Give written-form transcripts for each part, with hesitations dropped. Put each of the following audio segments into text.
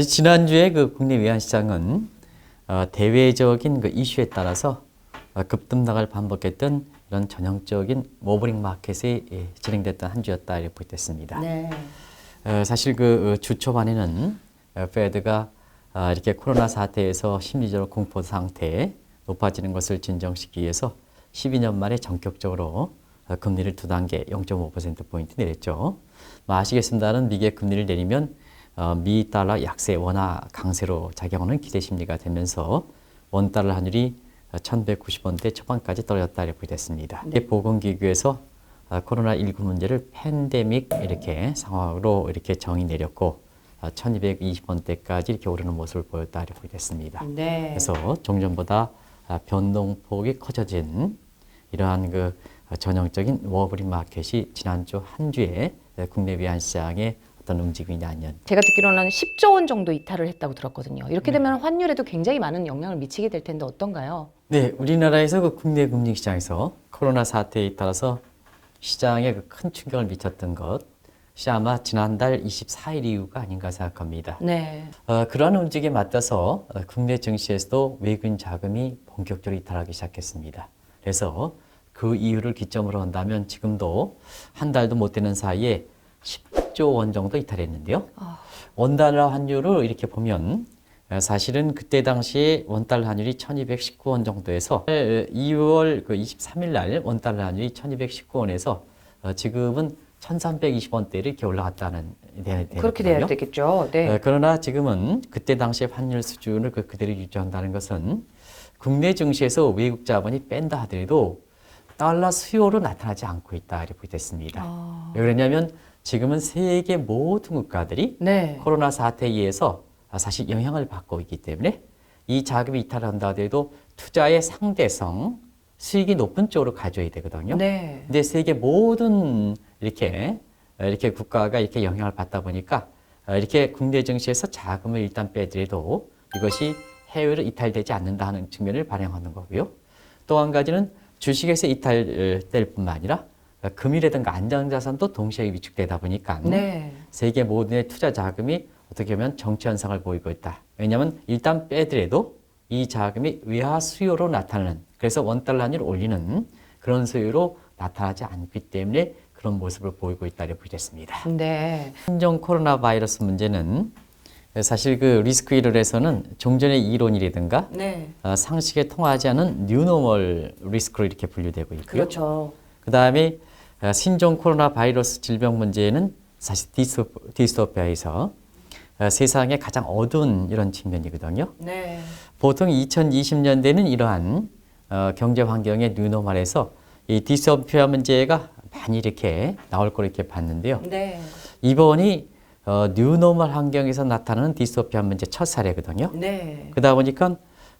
지난주에 그 국내 외환시장은 대외적인 그 이슈에 따라서 급등락을 반복했던 이런 전형적인 모버링 마켓이 진행됐던 한 주였다 이렇게 보겠습니다. 네. 사실 그 주 초반에는 페드가 이렇게 코로나 사태에서 심리적으로 공포 상태에 높아지는 것을 진정시키기 위해서 12년 만에 전격적으로 금리를 2단계 0.5%포인트 내렸죠. 아시겠습니다는 미국의 금리를 내리면 미 달러 약세 원화 강세로 작용하는 기대 심리가 되면서 원달러 환율이 1190원대 초반까지 떨어졌다 이렇게 됐습니다. 네. 보건기구에서 코로나19 문제를 팬데믹 이렇게 상황으로 이렇게 정의 내렸고 1220원대까지 이렇게 오르는 모습을 보였다 이렇게 됐습니다. 네. 그래서 종전보다 변동폭이 커져진 이러한 그 전형적인 워버링 마켓이 지난주 한 주에 국내 외환시장의 어떤 움직임이 아니었. 제가 듣기로는 10조 원 정도 이탈을 했다고 들었거든요. 이렇게 되면 환율에도 굉장히 많은 영향을 미치게 될 텐데 어떤가요? 네, 우리나라에서 그 국내 금융시장에서 코로나 사태에 따라서 시장에 그 큰 충격을 미쳤던 것이 아마 지난달 24일 이후가 아닌가 생각합니다. 네. 그러한 움직임에 맞춰서 국내 증시에서도 외국인 자금이 본격적으로 이탈하기 시작했습니다. 그래서 그 이유를 기점으로 한다면 지금도 한 달도 못 되는 사이에 10조 원 정도 이탈했는데요. 원달러 환율을 이렇게 보면 사실은 그때 당시에 원달러 환율이 1219원 정도에서 2월 23일 날 원달러 환율이 1219원에서 지금은 1320원대를 이렇게 올라갔다는 그렇게 돼야 되겠죠. 네. 그러나 지금은 그때 당시의 환율 수준을 그대로 유지한다는 것은 국내 증시에서 외국 자본이 뺀다 하더라도 달러 수요로 나타나지 않고 있다 이렇게 됐습니다. 왜 그러냐면 지금은 세계 모든 국가들이 네. 코로나 사태에 의해서 사실 영향을 받고 있기 때문에 이 자금이 이탈한다 하더라도 투자의 상대성, 수익이 높은 쪽으로 가져야 되거든요. 네. 근데 세계 모든 이렇게 국가가 이렇게 영향을 받다 보니까 이렇게 국내 증시에서 자금을 일단 빼더라도 이것이 해외로 이탈되지 않는다는 측면을 반영하는 거고요. 또 한 가지는 주식에서 이탈될 뿐만 아니라 금이라든가 안정자산도 동시에 위축되다 보니까 네. 세계 모든의 투자 자금이 어떻게 보면 정체 현상을 보이고 있다. 왜냐하면 일단 빼더라도 이 자금이 외화 수요로 나타나는, 그래서 원달러 환율을 올리는 그런 수요로 나타나지 않기 때문에 그런 모습을 보이고 있다 이렇게 보겠습니다. 네. 신종 코로나 바이러스 문제는 사실 그 리스크 이론에서는 종전의 이론이라든가 네. 상식에 통하지 않은 뉴노멀 리스크로 이렇게 분류되고 있고요. 그렇죠. 그 다음에 신종 코로나 바이러스 질병 문제는 사실 디스토피아에서 세상의 가장 어두운 이런 측면이거든요. 네. 보통 2020년대는 이러한 경제 환경의 뉴노멀에서 이 디스토피아 문제가 많이 이렇게 나올 거로 이렇게 봤는데요. 네. 이번이 뉴노멀 환경에서 나타나는 디스토피아 문제 첫 사례거든요. 네. 그러다 보니까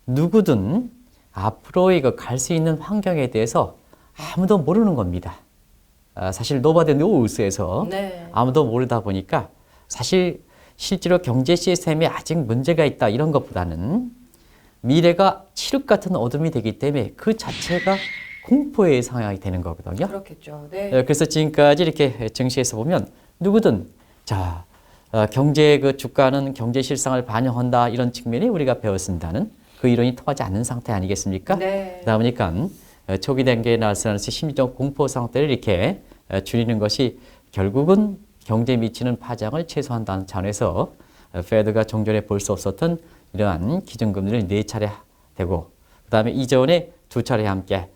누구든 앞으로 이거 갈 수 있는 환경에 대해서 아무도 모르는 겁니다. 사실 nobody knows에서 네. 아무도 모르다 보니까 사실 실제로 경제 시스템에 아직 문제가 있다 이런 것보다는 미래가 칠흑 같은 어둠이 되기 때문에 그 자체가 공포의 상황이 되는 거거든요. 그렇겠죠. 네. 그래서 지금까지 이렇게 증시에서 보면 누구든 자 경제 그 주가는 경제 실상을 반영한다 이런 측면이 우리가 배웠습니다는 그 이론이 통하지 않는 상태 아니겠습니까? 네. 그러다 보니까 초기 단계에 나타나는 심리적 공포 상태를 이렇게 줄이는 것이 결국은 경제에 미치는 파장을 최소화한다는 차원에서 페드가 종전에 볼 수 없었던 이러한 기준금리를 4차례 되고 그다음에 이전에 2차례 함께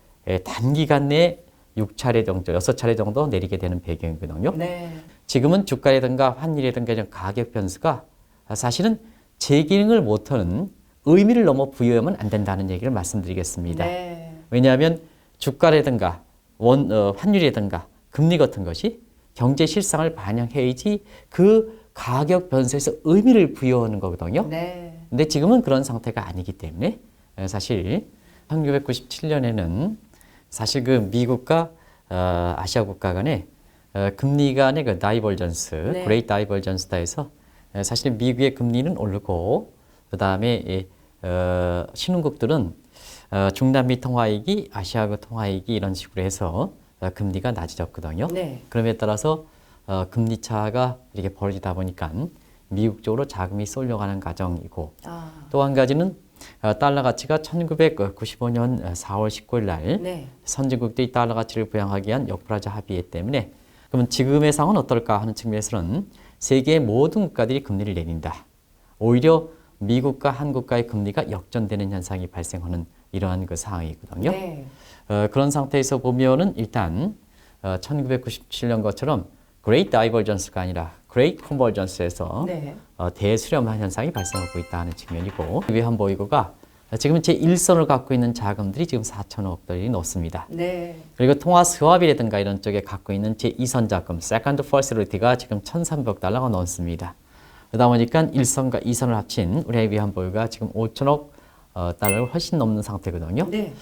단기간 내에 6차례 정도, 6차례 정도 내리게 되는 배경이거든요. 네. 지금은 주가라든가 환율이라든가 이런 가격 변수가 사실은 제 기능을 못하는 의미를 너무 부여하면 안 된다는 얘기를 말씀드리겠습니다. 네. 왜냐하면 주가라든가 환율이라든가 금리 같은 것이 경제 실상을 반영해야지 그 가격 변수에서 의미를 부여하는 거거든요. 네. 근데 지금은 그런 상태가 아니기 때문에 사실 1997년에는 사실 그 미국과 아시아 국가 간의 금리 간의 그 다이버전스, 네. 그레이트 다이버전스다 해서 사실 미국의 금리는 오르고 그다음에 신흥국들은 중남미 통화위기, 아시아 통화위기 이런 식으로 해서 금리가 낮아졌거든요. 네. 그럼에 따라서 금리 차가 이렇게 벌어지다 보니까 미국 쪽으로 자금이 쏠려가는 과정이고 아, 또 한 가지는 달러 가치가 1995년 4월 19일 날 네. 선진국들이 달러 가치를 부양하기 위한 역브라자 합의에 때문에 그러면 지금의 상황은 어떨까 하는 측면에서는 세계의 모든 국가들이 금리를 내린다. 오히려 미국과 한국과의 금리가 역전되는 현상이 발생하는 이러한 그 상황이거든요. 네. 그런 상태에서 보면은 일단 1997년 것처럼 Great Divergence가 아니라 Great Convergence에서 네. 대수렴 현상이 발생하고 있다는 측면이고 외환보유고가 지금 제1선을 갖고 있는 자금들이 지금 4천억 달러이 넘습니다. 네. 그리고 통화 스왑이라든가 이런 쪽에 갖고 있는 제2선 자금 Second Facility가 지금 1,300달러가 넘습니다. 그러다 보니까 1선과 2선을 합친 우리의 외환보유가 지금 5천억 달러를 훨씬 넘는 상태거든요. 네.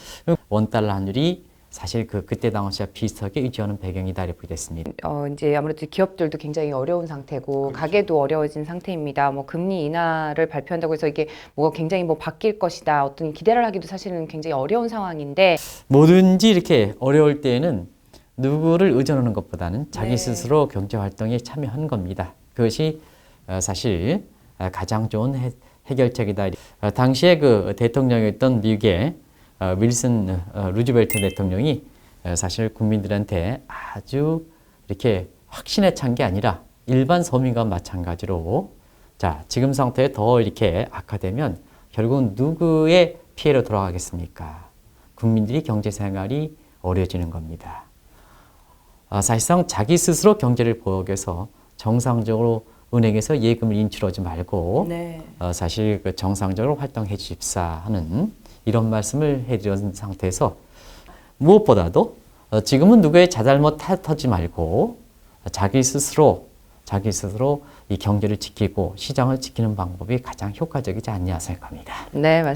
원달러 환율이 사실 그때 당시와 비슷하게 유지하는 배경이다 이렇게 됐습니다. 이제 아무래도 기업들도 굉장히 어려운 상태고 가게도 어려워진 상태입니다. 뭐 금리 인하를 발표한다고 해서 이게 뭐 굉장히 뭐 바뀔 것이다 어떤 기대를 하기도 사실은 굉장히 어려운 상황인데 뭐든지 이렇게 어려울 때에는 누구를 의존하는 것보다는 자기 네. 스스로 경제 활동에 참여하는 겁니다. 그것이 사실 가장 좋은 해결책이다. 당시에 그 대통령이었던 미국의 윌슨 루즈벨트 대통령이 사실 국민들한테 아주 이렇게 확신에 찬 게 아니라 일반 서민과 마찬가지로 자 지금 상태에 더 이렇게 악화되면 결국은 누구의 피해로 돌아가겠습니까? 국민들이 경제 생활이 어려워지는 겁니다. 사실상 자기 스스로 경제를 보호하기 위해서 정상적으로 은행에서 예금을 인출하지 말고 네. 사실 그 정상적으로 활동해 주십사 하는 이런 말씀을 해드린 상태에서 무엇보다도 지금은 누구의 자잘못 탓하지 말고 자기 스스로 이 경제를 지키고 시장을 지키는 방법이 가장 효과적이지 않냐 생각합니다. 네, 맞습니다.